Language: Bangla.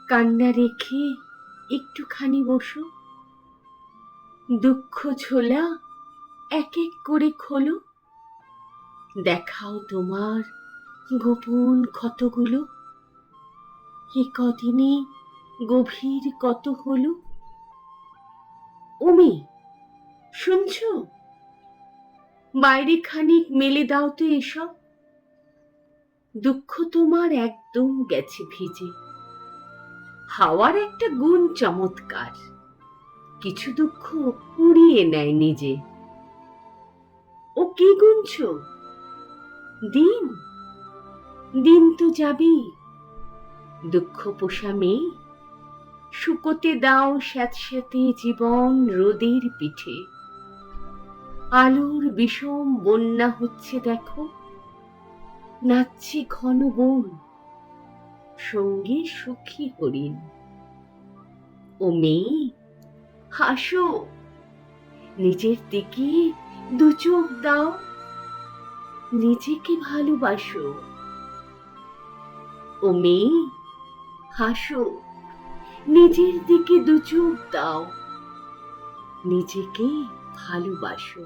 কান্না রেখে একটুখানি বসো, দুঃখ ঝোলা এক এক করে খোলো, দেখাও তোমার গোপন ক্ষতগুলো, এ কদিনে গভীর কত হলো। ওমি, শুনছো? বাইরে খানিক মেলে দাও তো এসব, দুঃখ তোমার একদম গেছে ভিজে। হাওয়ার একটা গুণ চমৎকার, কিছু দুঃখ উড়িয়ে নেয় নিজে। ও কি গুনছো? দিন, দিন তো যাবি, দুঃখ পোষা মেয়ে, শুকোতে দাও স্যাঁতস্যাঁতে জীবন রোদের পিঠে। আলোর বিষম বন্যা হচ্ছে দেখো, নাচছে ঘন বন, সঙ্গে সুখী হরিণ। ও মেয়ে, হাসো, নিজের দিকে দু চোখ দাও, নিজেকে ভালোবাসো। ও মেয়ে, হাসো, নিজের দিকে দু চোখ দাও, নিজেকে ভালোবাসো।